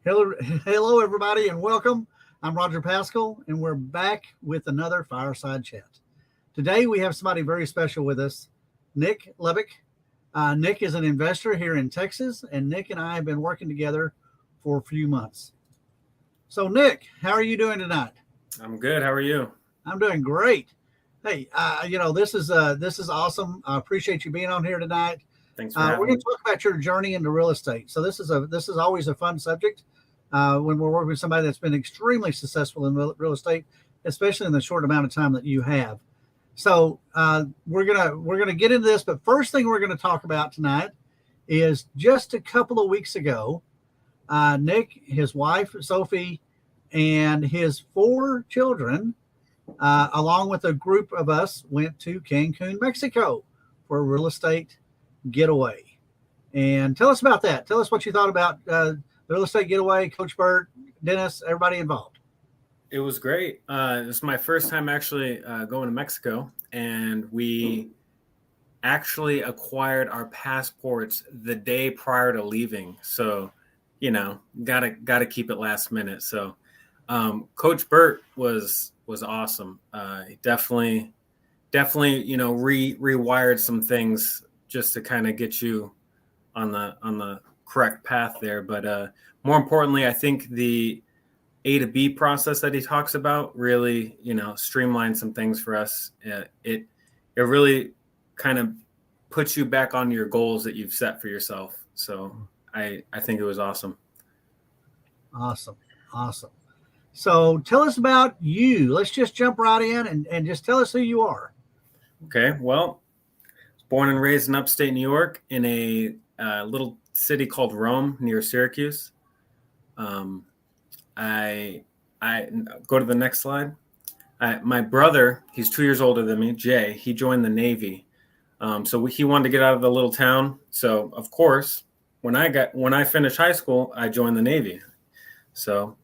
Hello, hello, everybody, and welcome. I'm Roger Pascal, and we're back with another fireside chat. Today, we have somebody very special with us, Nick Lubeck. Nick is an investor here in Texas, and Nick and I have been working together for a few months. So, Nick, how are you doing tonight? I'm good. How are you? I'm doing great. Hey, this is awesome. I appreciate you being on here tonight. Thanks for We're having going me. to talk about your journey into real estate. So this is always a fun subject when we're working with somebody that's been extremely successful in real estate, especially in the short amount of time that you have. So we're gonna get into this, but first thing we're going to talk about tonight is just a couple of weeks ago, Nick, his wife Sophie, and his four children, along with a group of us, went to Cancun, Mexico, for a real estate getaway. And tell us about that. Tell us what you thought about the real estate getaway, Coach Burt, Dennis, everybody involved. It was great. This is my first time actually going to Mexico, and we actually acquired our passports the day prior to leaving. So, gotta keep it last minute. So, Coach Burt was awesome. He definitely rewired some things just to kind of get you on the correct path there. But more importantly, I think the A to B process that he talks about really, streamlined some things for us. It really kind of puts you back on your goals that you've set for yourself. So I think it was awesome. Awesome. So tell us about you. Let's just jump right in and just tell us who you are. Okay. Well, born and raised in upstate New York in a little city called Rome near Syracuse. I go to the next slide. My brother, he's 2 years older than me, Jay. He joined the Navy, so he wanted to get out of the little town. So of course, when I finished high school, I joined the Navy. So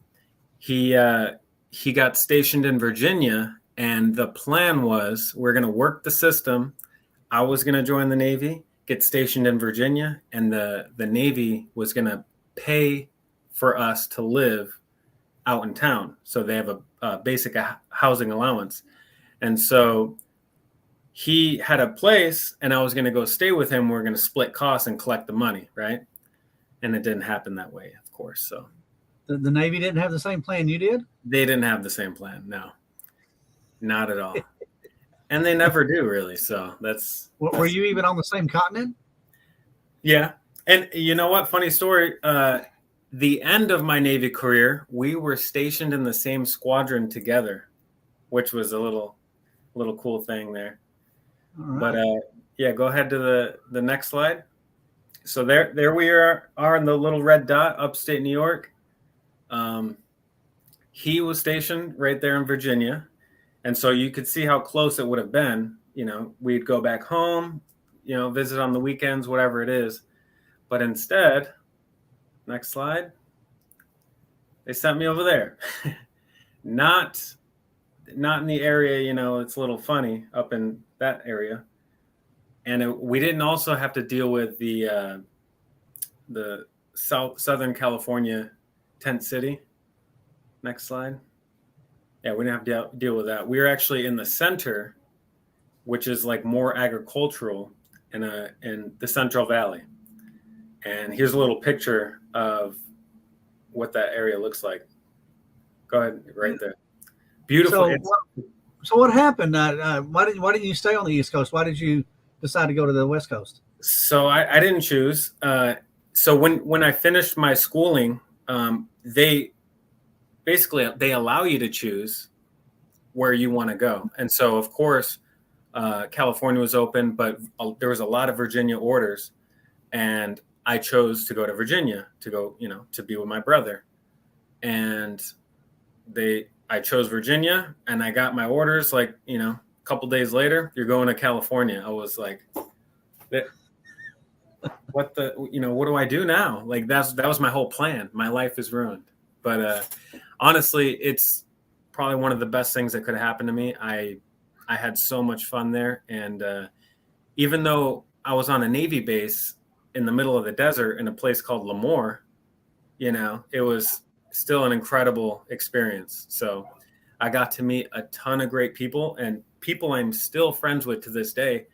he got stationed in Virginia, and the plan was we're going to work the system. I was going to join the Navy, get stationed in Virginia, and the Navy was going to pay for us to live out in town. So they have a basic housing allowance. And so he had a place, and I was going to go stay with him. We're going to split costs and collect the money, right? And it didn't happen that way, of course. So the Navy didn't have the same plan you did? They didn't have the same plan. No, not at all. And they never do, really. So that's Were you even on the same continent? Yeah. And you know what? Funny story. The end of my Navy career, we were stationed in the same squadron together, which was a little cool thing there. All right. But go ahead to the next slide. So there we are in the little red dot, upstate New York. He was stationed right there in Virginia. And so you could see how close it would have been. We'd go back home, visit on the weekends, whatever it is. But instead, next slide, they sent me over there. Not in the area, it's a little funny up in that area. And we didn't also have to deal with the Southern California tent city. Next slide. Yeah, we didn't have to deal with that. We were actually in the center, which is like more agricultural in the Central Valley. And here's a little picture of what that area looks like. Go ahead, right there. Beautiful. So what happened? Why didn't you stay on the East Coast? Why did you decide to go to the West Coast? So I didn't choose. So when I finished my schooling, they allow you to choose where you want to go. And so, of course, California was open, but there was a lot of Virginia orders. And I chose to go to Virginia to go, to be with my brother. And I chose Virginia, and I got my orders a couple days later, you're going to California. I was like, what do I do now? Like that was my whole plan. My life is ruined. But honestly, it's probably one of the best things that could have happened to me. I had so much fun there. And even though I was on a Navy base in the middle of the desert in a place called Lemoore, it was still an incredible experience. So I got to meet a ton of great people and people I'm still friends with to this day.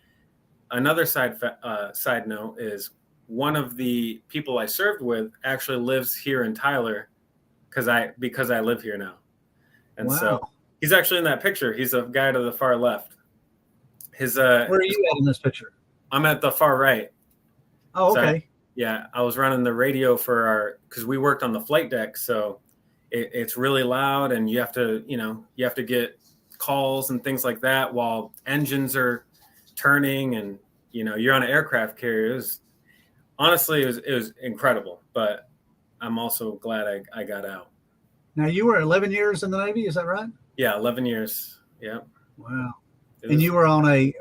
Another side note is one of the people I served with actually lives here in Tyler because I live here now. And so Wow. he's actually in that picture. He's a guy to the far left. Where are you at in this picture? I'm at the far right. Oh, So okay. I was running the radio because we worked on the flight deck. So it's really loud and you have to get calls and things like that while engines are turning and, you're on an aircraft carrier. Honestly, it was incredible, but I'm also glad I got out. Now you were 11 years in the Navy, is that right? Yeah. 11 years. Yeah. Wow. It And was, you were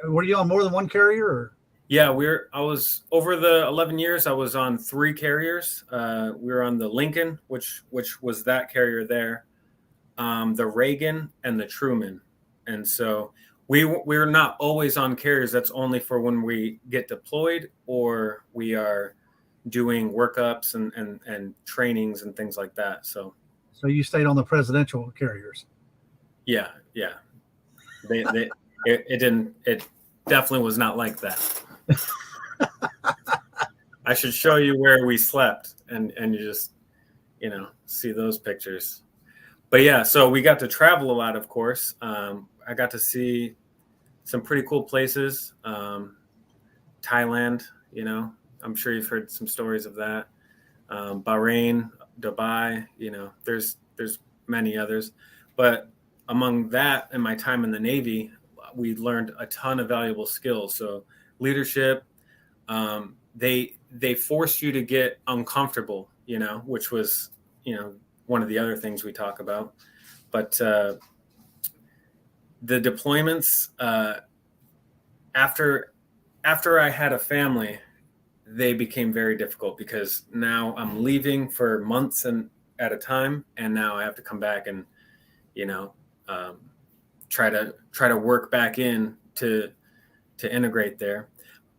were you on more than one carrier or? Yeah, I was over the 11 years. I was on 3 carriers. We were on the Lincoln, which was that carrier there, the Reagan, and the Truman. And so we're not always on carriers. That's only for when we get deployed or we are doing workups and trainings and things like that. So You stayed on the presidential carriers. yeah. It definitely was not like that. I should show you where we slept and you just, see those pictures. But yeah, so we got to travel a lot, of course. I got to see some pretty cool places. Thailand, I'm sure you've heard some stories of that. Bahrain, Dubai, there's many others. But among that and my time in the Navy, we learned a ton of valuable skills. So leadership, they forced you to get uncomfortable, which was, one of the other things we talk about. But the deployments, after I had a family, they became very difficult because now I'm leaving for months and at a time, and now I have to come back and try to work back in to integrate there.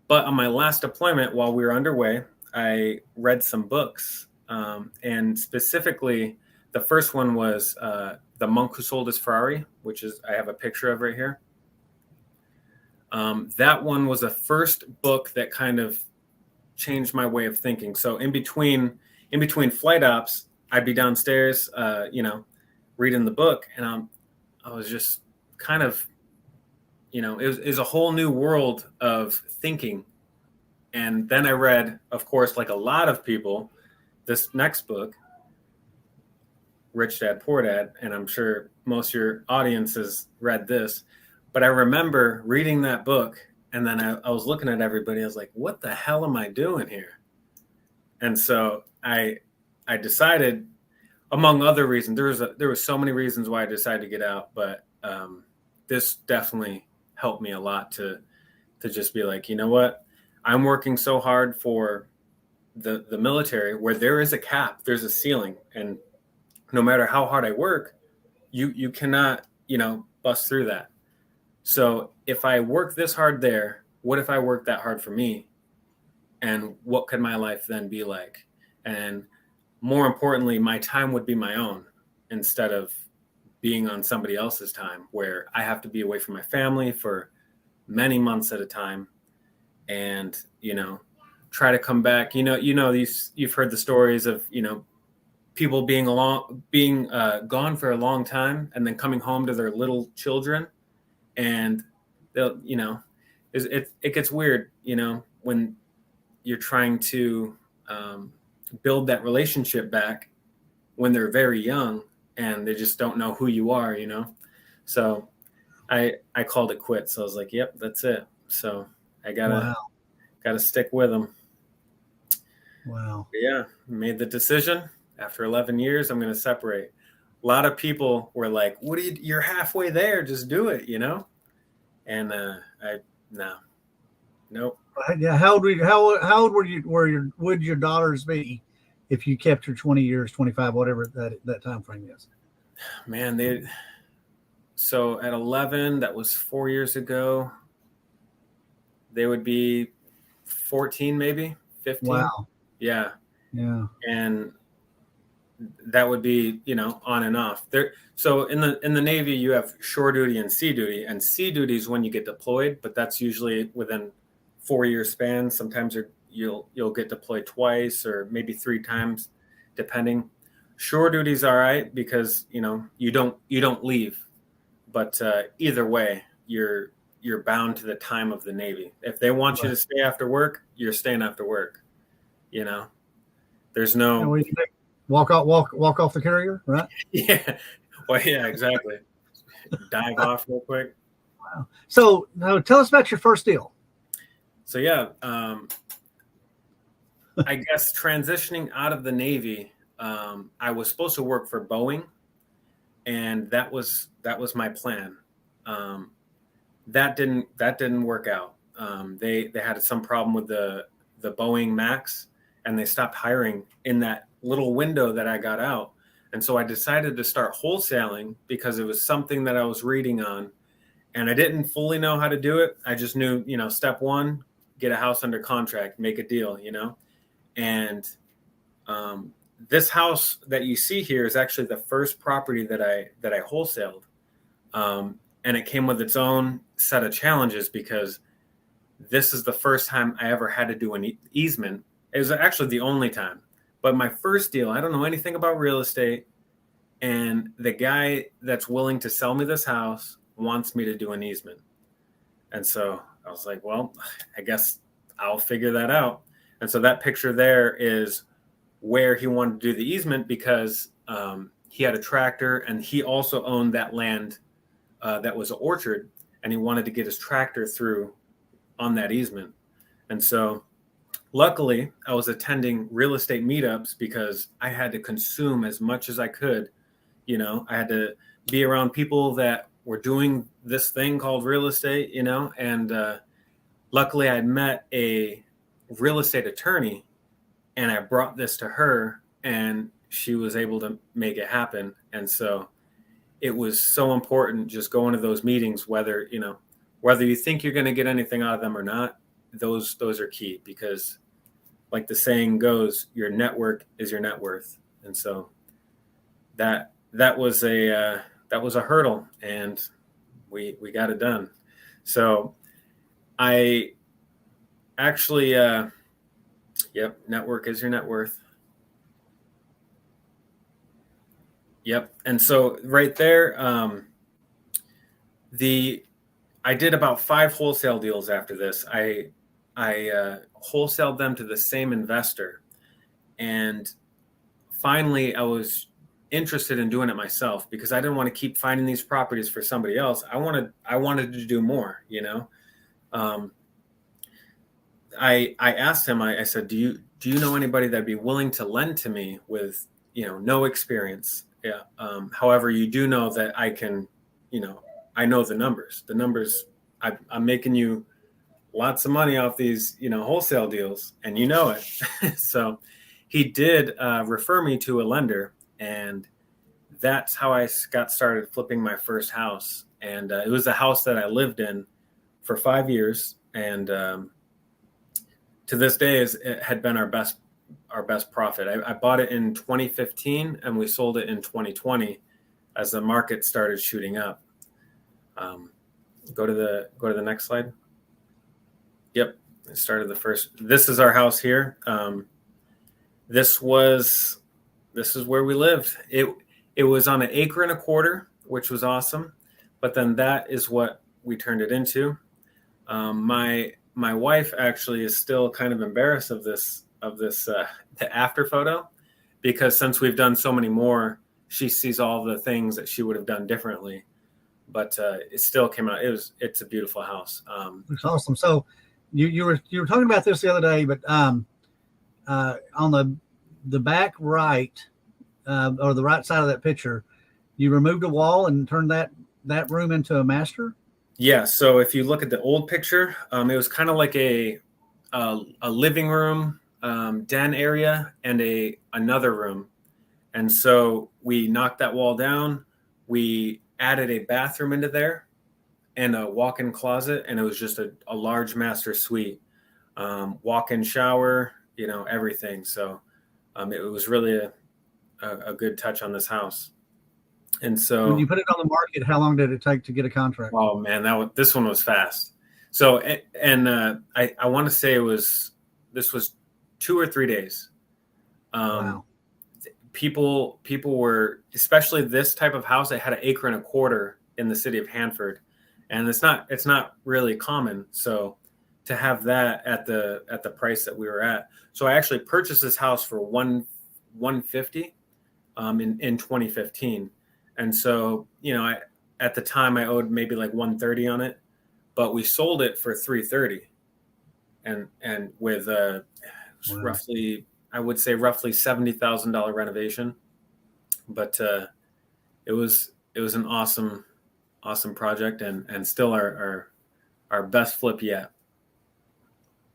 But on my last deployment, while we were underway, I read some books, and specifically, the first one was The Monk Who Sold His Ferrari, which is I have a picture of right here. That one was the first book that kind of changed my way of thinking. So in between flight ops, I'd be downstairs, reading the book, and I was just kind of, it was a whole new world of thinking. And then I read, of course, like a lot of people, this next book, Rich Dad, Poor Dad, and I'm sure most of your audience has read this. But I remember reading that book, and then I was looking at everybody. I was like, what the hell am I doing here? And so I decided, among other reasons, there was so many reasons why I decided to get out, but this definitely helped me a lot to just be like, you know what? I'm working so hard for the military where there is a cap, there's a ceiling, and no matter how hard I work, you cannot, bust through that. So if I work this hard there, what if I work that hard for me? And what could my life then be like? And more importantly, my time would be my own instead of being on somebody else's time where I have to be away from my family for many months at a time and, try to come back. You've heard the stories of, people being gone for a long time and then coming home to their little children, and they'll, it gets weird, when you're trying to build that relationship back when they're very young and they just don't know who you are, So I called it quits. So I was like, yep, that's it. So I gotta stick with them. Wow. But yeah, made the decision. After 11 years, I'm going to separate. A lot of people were like, you're halfway there. Just do it, And nope. Yeah. How old would your daughters be if you kept your 20 years, 25, whatever that time frame is? Man, so at 11, that was 4 years ago. They would be 14, maybe 15. Wow. Yeah. Yeah. And that would be, on and off there. So in the Navy, you have shore duty and sea duty, and sea duty is when you get deployed, but that's usually within 4-year spans. Sometimes you'll get deployed twice or maybe 3 times, depending. Shore duty's all right because you don't leave, but either way, you're bound to the time of the Navy. If they want you to stay after work, you're staying after work. There's no. And what do you think? Walk off the carrier, right? Yeah. Well, yeah, exactly. Dive off real quick. Wow. So now tell us about your first deal. So yeah, I guess transitioning out of the Navy, I was supposed to work for Boeing, and that was my plan. That didn't work out. They had some problem with the Boeing Max, and they stopped hiring in that little window that I got out. And so I decided to start wholesaling because it was something that I was reading on, and I didn't fully know how to do it. I just knew, step 1, get a house under contract, make a deal, and this house that you see here is actually the first property that I wholesaled. And it came with its own set of challenges because this is the first time I ever had to do an easement. It was actually the only time. But my first deal, I don't know anything about real estate. And the guy that's willing to sell me this house wants me to do an easement. And so I was like, well, I guess I'll figure that out. And so that picture there is where he wanted to do the easement because he had a tractor and he also owned that land that was an orchard, and he wanted to get his tractor through on that easement. And so luckily I was attending real estate meetups because I had to consume as much as I could. I had to be around people that were doing this thing called real estate, and luckily I met a real estate attorney, and I brought this to her, and she was able to make it happen. And so it was so important just going to those meetings, whether you think you're going to get anything out of them or not. Those are key because, like the saying goes, your network is your net worth. And so that was a hurdle, and we got it done. So I actually, network is your net worth. Yep. And so right there, I did about 5 wholesale deals after this. I wholesaled them to the same investor, and finally I was interested in doing it myself because I didn't want to keep finding these properties for somebody else. I wanted to do more. I asked him. I said, do you know anybody that'd be willing to lend to me with no experience? Yeah. However, you do know that I can, I know the numbers. I'm making you lots of money off these, wholesale deals, and it. So he did refer me to a lender, and that's how I got started flipping my first house. And it was a house that I lived in for 5 years, and to this day it had been our best profit. I bought it in 2015 and we sold it in 2020 as the market started shooting up. Go to the next slide. Yep. I started the first. This is our house here. This is where we lived. It was on 1.25 acres, which was awesome. But then that is what we turned it into. My wife actually is still kind of embarrassed of this the after photo, because since we've done so many more, she sees all the things that she would have done differently, but it still came out. It's a beautiful house. It's awesome. So you were talking about this the other day, but on the back right or the right side of that picture, you removed a wall and turned that room into a master. Yeah. So if you look at the old picture, it was kind of like a living room, den area, and another room. And so we knocked that wall down. We added a bathroom into there and a walk-in closet, and it was just a large master suite, walk-in shower, everything. So it was really a good touch on this house. And When so, you put it on the market, how long did it take to get a contract? oh man, this one was fast. So, I want to say this was 2 or 3 days. Um, Wow. people were, especially this type of house. It had 1.25 acres in the city of Hanford, and it's not really common. So to have that at the price that we were at, so I actually purchased this house for 150 in 2015, and so at the time I owed maybe like 130 on it, but we sold it for 330, and with Wow. roughly, I would say roughly $70,000 renovation. But it was an awesome project, and still our best flip yet.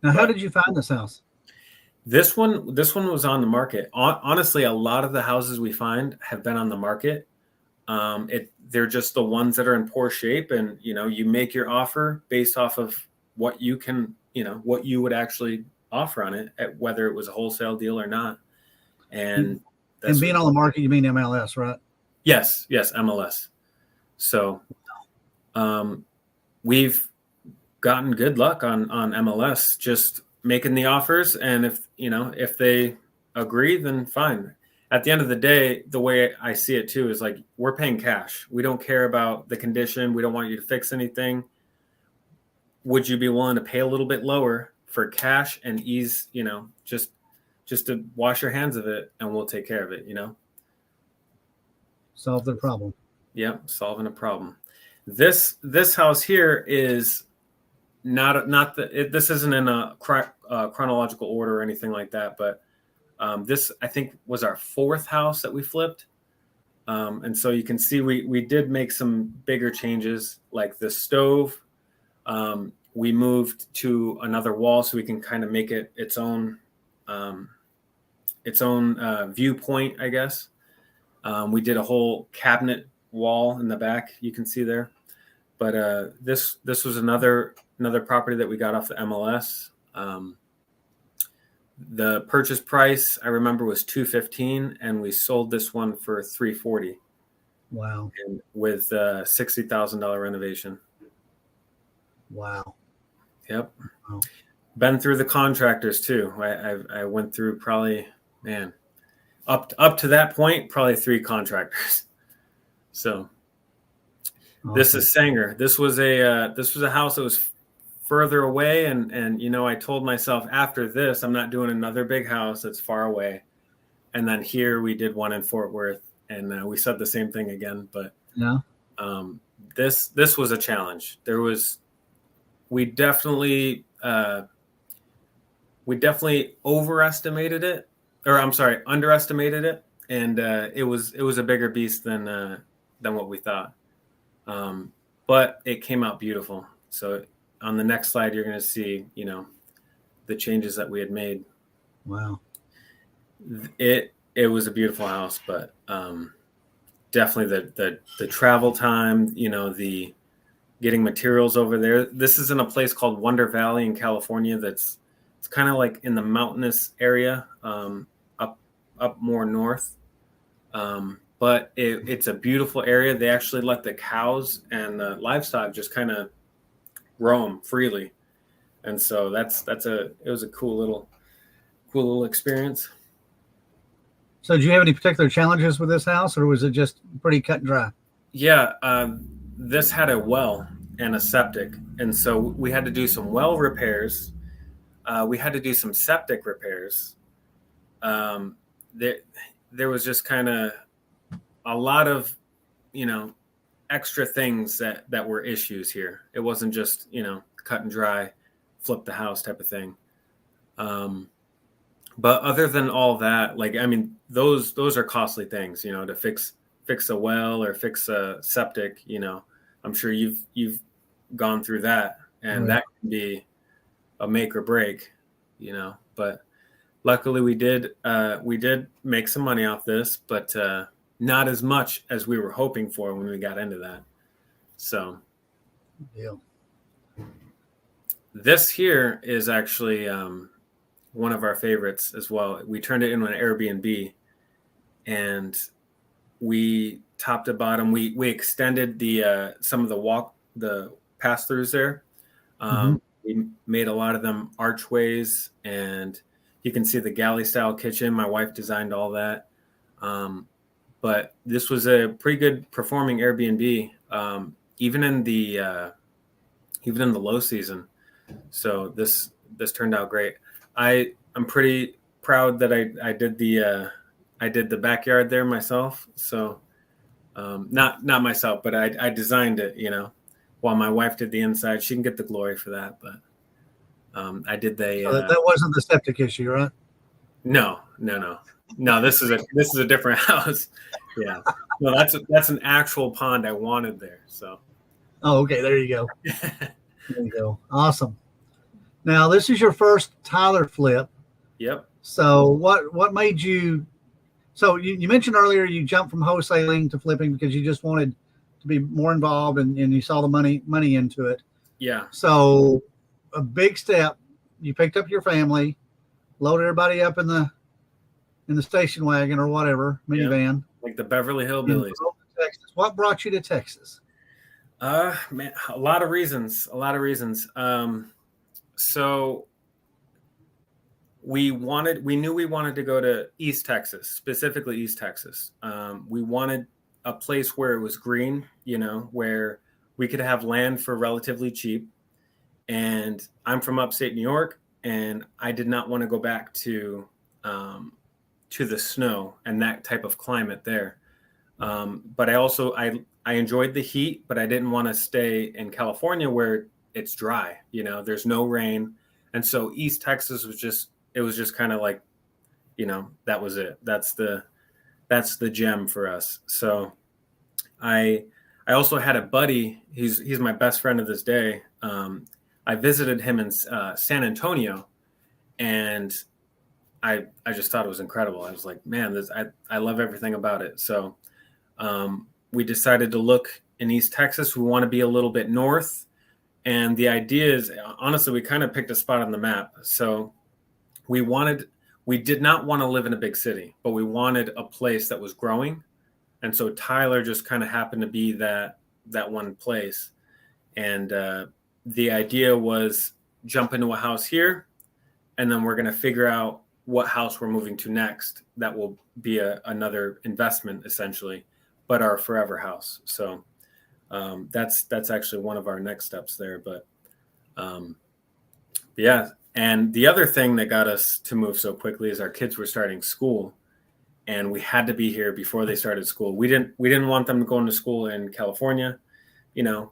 Now, how But did you find this house? this one was on the market. Honestly, a lot of the houses we find have been on the market. They're just the ones that are in poor shape, and you make your offer based off of what you can, what you would actually offer on it, whether it was a wholesale deal or not. And And that's being on the market, you mean MLS, right? yes, MLS. So we've gotten good luck on MLS, just making the offers, and if they agree, then fine. At the end of the day, the way I see it too is like, we're paying cash. We don't care about the condition. We don't want you to fix anything. Would you be willing to pay a little bit lower for cash and ease, just to wash your hands of it, and we'll take care of it, Solve their problem. Yep, solving a problem. This house here is this isn't in a chronological order or anything like that, but this, I think, was our fourth house that we flipped. And so you can see we did make some bigger changes, like the stove. We moved to another wall so we can kind of make it its own viewpoint, I guess. We did a whole cabinet wall in the back, you can see there. But this was another property that we got off the MLS. The purchase price, I remember, was $215, and we sold this one for $340. Wow. And with $60,000 renovation. Wow. Yep. Wow. Been through the contractors too. I went through probably, man, up to that point, probably 3 contractors. So this is Sanger. This was a house that was further away, and I told myself, after this, I'm not doing another big house that's far away. And then here we did one in Fort Worth, and we said the same thing again. But yeah, this was a challenge. We definitely overestimated it, or I'm sorry, underestimated it, and it was a bigger beast than what we thought. But it came out beautiful. So on the next slide, you're going to see, the changes that we had made. Wow. It was a beautiful house, but definitely the travel time, the getting materials over there. This is in a place called Wonder Valley in California. It's kind of like in the mountainous area, up more north. But it's a beautiful area. They actually let the cows and the livestock just kind of roam freely, and so it was a cool little experience. So, do you have any particular challenges with this house, or was it just pretty cut and dry? Yeah, this had a well and a septic, and so we had to do some well repairs. We had to do some septic repairs. There was just kind of a lot of, extra things that were issues here. It wasn't just, cut and dry, flip the house type of thing. But other than all that, those are costly things, to fix a well or fix a septic. I'm sure you've gone through that, and that can be a make or break, But luckily we did make some money off this, but not as much as we were hoping for when we got into that. So Yeah. This here is actually one of our favorites as well. We turned it into an Airbnb, and we top to bottom, we extended the some of the pass throughs there. We made a lot of them archways, and you can see the galley style kitchen. My wife designed all that. But this was a pretty good performing Airbnb, even in the low season. So this turned out great. I'm pretty proud that I did the backyard there myself. So not myself, but I designed it, while my wife did the inside. She can get the glory for that, but I did So that wasn't the septic issue, right? No. This is a different house. Yeah. No, that's an actual pond I wanted there. So. Oh, okay. There you go. There you go. Awesome. Now this is your first Tyler flip. Yep. So what made you? So you mentioned earlier you jumped from wholesaling to flipping because you just wanted to be more involved and you saw the money into it. Yeah. So a big step. You picked up your family, loaded everybody up in the station wagon or whatever minivan, like the Beverly Hillbillies. Texas. What brought you to Texas? Man, a lot of reasons. So we knew we wanted to go to East Texas, specifically East Texas. We wanted a place where it was green, where we could have land for relatively cheap. And I'm from upstate New York, and I did not want to go back to the snow and that type of climate there. But I enjoyed the heat, but I didn't want to stay in California where it's dry. There's no rain, and so East Texas was just kind of like, that was it. That's the gem for us. So I also had a buddy. He's my best friend to this day. I visited him in San Antonio, and I just thought it was incredible. I was like, man, I love everything about it. So we decided to look in East Texas. We want to be a little bit north. And the idea is, honestly, we kind of picked a spot on the map. So we did not want to live in a big city, but we wanted a place that was growing. And so Tyler just kind of happened to be that one place. And the idea was jump into a house here, and then we're going to figure out what house we're moving to next. That will be another investment, essentially, but our forever house. So that's actually one of our next steps there. But yeah. And the other thing that got us to move so quickly is our kids were starting school, and we had to be here before they started school. We didn't want them going to school in California,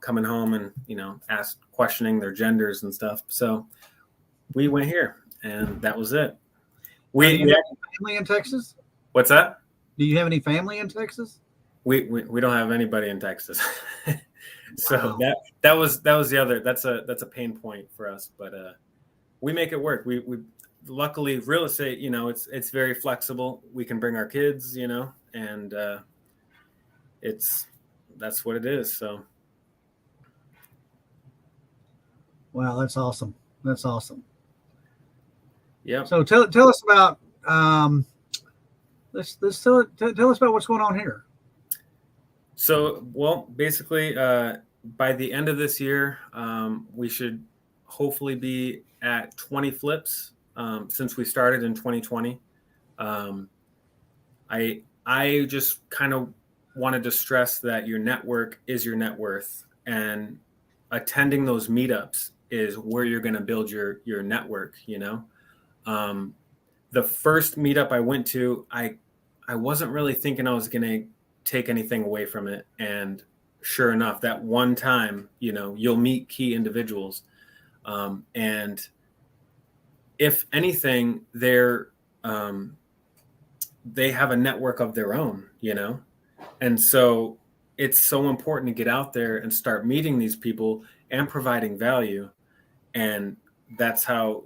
coming home and, questioning their genders and stuff. So we went here, and that was it. Do you have any family in Texas? What's that? Do you have any family in Texas? We don't have anybody in Texas. So Wow. that was the other, that's a pain point for us, but we make it work. We luckily real estate, it's very flexible. We can bring our kids, and that's what it is. So. Wow, that's awesome. That's awesome. Yeah. So tell us about let's tell us about what's going on here. So, well, basically, by the end of this year, we should hopefully be at 20 flips since we started in 2020. I just kind of wanted to stress that your network is your net worth, and attending those meetups is where you're going to build your network. The first meetup I went to, I wasn't really thinking I was going to take anything away from it. And sure enough, that one time, you'll meet key individuals. And if anything, they have a network of their own, and so it's so important to get out there and start meeting these people and providing value. And that's how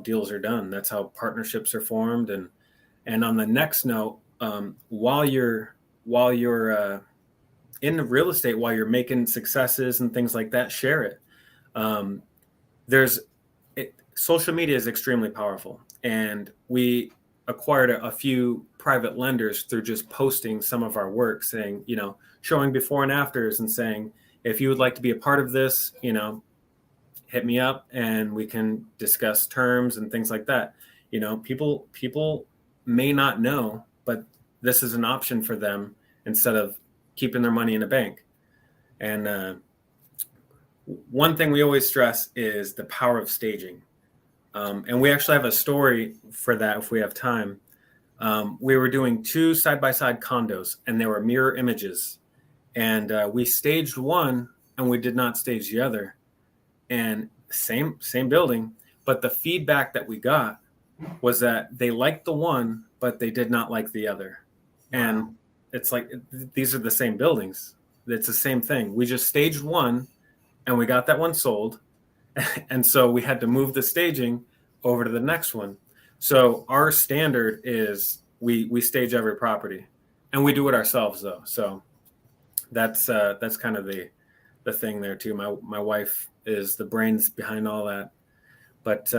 deals are done. That's how partnerships are formed. And on the next note, while you're in the real estate, while you're making successes and things like that, share it. Social media is extremely powerful, and we acquired a few private lenders through just posting some of our work, saying, showing before and afters and saying, if you would like to be a part of this, hit me up and we can discuss terms and things like that. People may not know, but this is an option for them instead of keeping their money in a bank. And one thing we always stress is the power of staging. And we actually have a story for that if we have time. We were doing 2 side-by-side condos, and they were mirror images. And we staged one, and we did not stage the other. And same building, but the feedback that we got was that they liked the one, but they did not like the other. And it's like, these are the same buildings. It's the same thing. We just staged one, and we got that one sold. And so we had to move the staging over to the next one. So our standard is we stage every property, and we do it ourselves though. So that's kind of the thing there too. My wife is the brains behind all that. But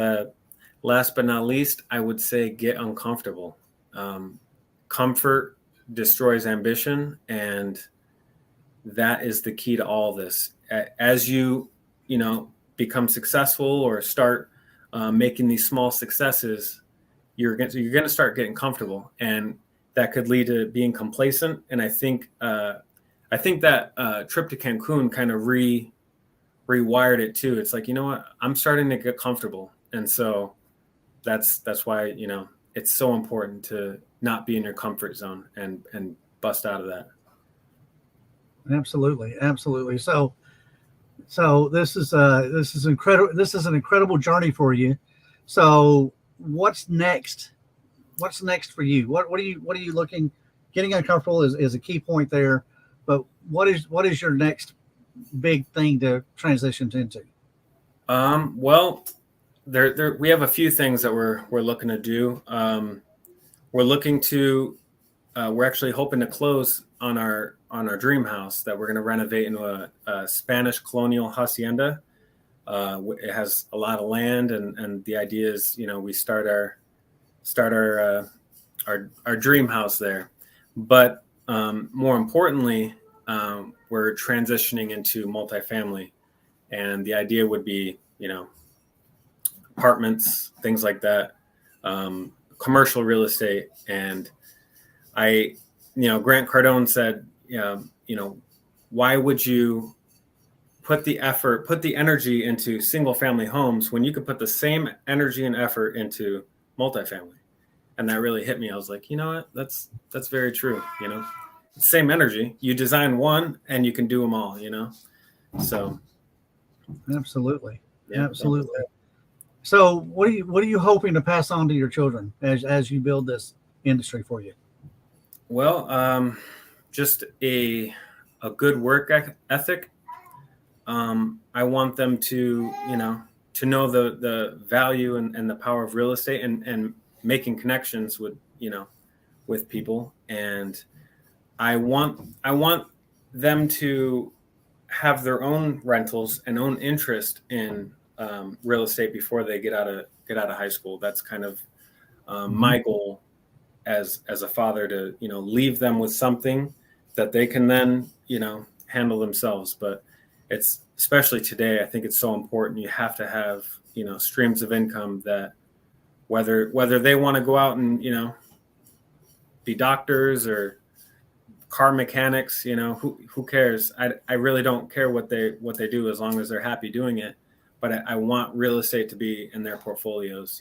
last but not least, I would say get uncomfortable. Comfort destroys ambition, and that is the key to all this. As you become successful or start making these small successes, you're going to start getting comfortable, and that could lead to being complacent. And I think that trip to Cancun kind of rewired it too. It's like, what, I'm starting to get comfortable, and so that's why it's so important to not be in your comfort zone and bust out of that. Absolutely. So this is incredible. This is an incredible journey for you. So what's next? What's next for you? What are you looking? Getting uncomfortable is a key point there, but what is your next big thing to transition into? Well, there we have a few things that we're looking to do. We're actually hoping to close on our dream house that we're going to renovate into a Spanish colonial hacienda. It has a lot of land, and the idea is, we start our dream house there. But more importantly, we're transitioning into multifamily, and the idea would be, apartments, things like that, commercial real estate. And Grant Cardone said, why would you put the energy into single family homes when you could put the same energy and effort into multifamily? And that really hit me. I was like, you know what? That's very true. Same energy. You design one and you can do them all, So. Absolutely. Yeah. Absolutely. So what are you hoping to pass on to your children as you build this industry for you? Well, just a good work ethic. I want them to know the value and the power of real estate and making connections with people. And I want them to have their own rentals and own interest in real estate before they get out of high school. That's kind of my goal as a father, to leave them with something that they can then handle themselves. But it's, especially today, I think it's so important. You have to have streams of income that whether they want to go out and be doctors or car mechanics, who cares? I really don't care what they do, as long as they're happy doing it. But I want real estate to be in their portfolios,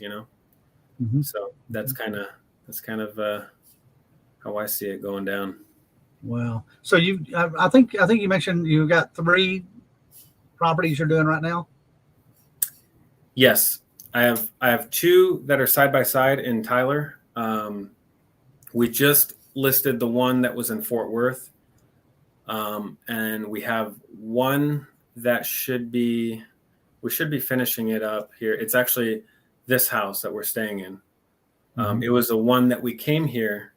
Mm-hmm. So that's kind of how I see it going down. Wow. So I think you mentioned you've got 3 properties you're doing right now. Yes, I have 2 that are side by side in Tyler. We just listed the one that was in Fort Worth, and we have one that we should be finishing it up here. It's actually this house that we're staying in. It was the one that we came here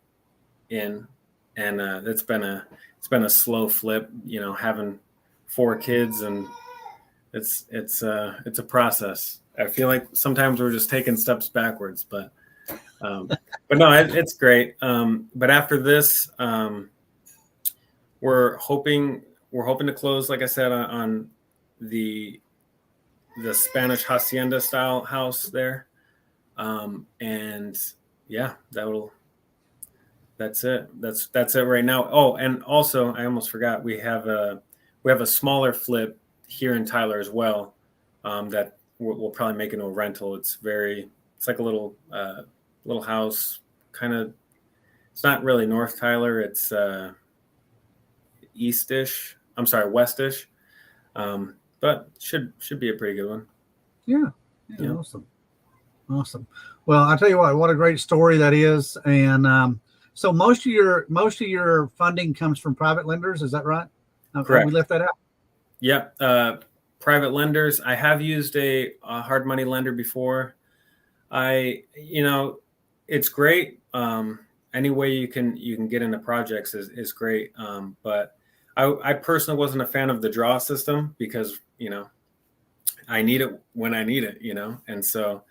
in, and it's been a slow flip. Having 4 kids, and it's a process. I feel like sometimes we're just taking steps backwards, but But no, it's great. But after this, we're hoping to close, like I said, on the Spanish hacienda style house there. And yeah, that's it. That's it right now. Oh, and also I almost forgot, we have a smaller flip here in Tyler as well. That we'll probably make into a rental. It's like a little house, kind of. It's not really North Tyler. It's eastish. I'm sorry, westish. But should be a pretty good one. Yeah. Awesome. Well, I'll tell you what a great story that is. And so most of your funding comes from private lenders, is that right? Correct. We left that out. Yeah. Private lenders. I have used a hard money lender before. It's great. Any way you can get into projects is great. But I personally wasn't a fan of the draw system because, I need it when I need it, and so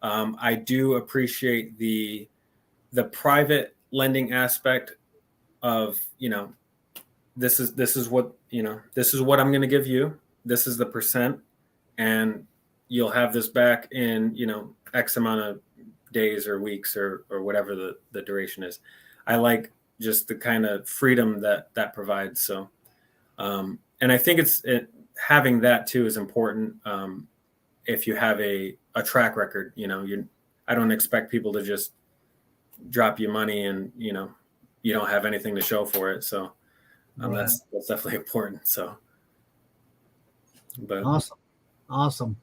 I do appreciate the private lending aspect of, this is what I'm going to give you. This is the percent, and you'll have this back in, X amount of days or weeks or whatever the duration is. I like just the kind of freedom that provides. So, and I think having that too is important. If you have a track record, I don't expect people to just drop you money and, you don't have anything to show for it. So Right. That's definitely important. So, but Awesome.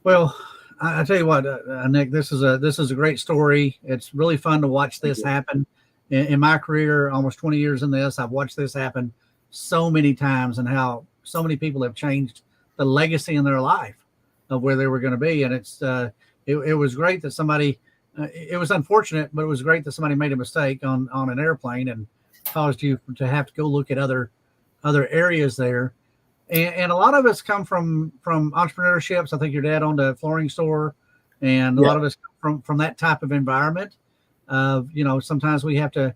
Well, I tell you what, Nick, this is a great story. It's really fun to watch this happen. In my career, almost 20 years in this, I've watched this happen so many times, and how so many people have changed the legacy in their life of where they were going to be. And it was great that somebody, it was unfortunate, but it was great that somebody made a mistake on an airplane and caused you to have to go look at other areas there. And a lot of us come from entrepreneurships. I think your dad owned a flooring store, and a lot of us come from that type of environment. Sometimes we have to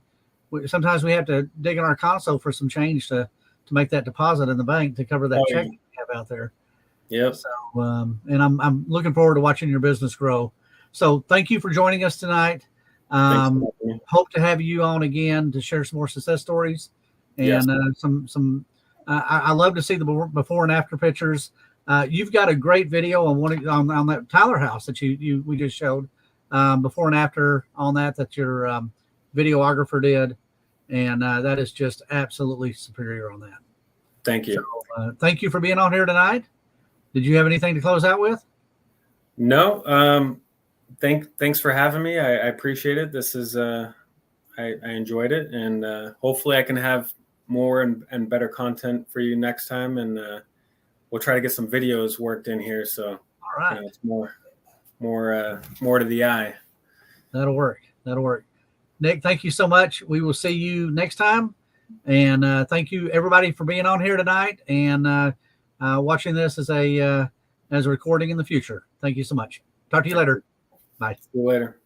dig in our console for some change to make that deposit in the bank to cover that check you have out there. Yep. So, and I'm looking forward to watching your business grow. So thank you for joining us tonight. Hope to have you on again to share some more success stories and some. I love to see the before and after pictures. You've got a great video on that Tyler house that we just showed, before and after on that your videographer did, and that is just absolutely superior on that. Thank you. So, thank you for being on here tonight. Did you have anything to close out with? No. Thanks for having me. I appreciate it. This is I enjoyed it, and hopefully I can have more and better content for you next time, and we'll try to get some videos worked in here. So, all right, it's more to the eye. That'll work. Nick, thank you so much. We will see you next time, and thank you everybody for being on here tonight and watching this as a recording in the future. Thank you so much. Talk to you later. Bye. See you later.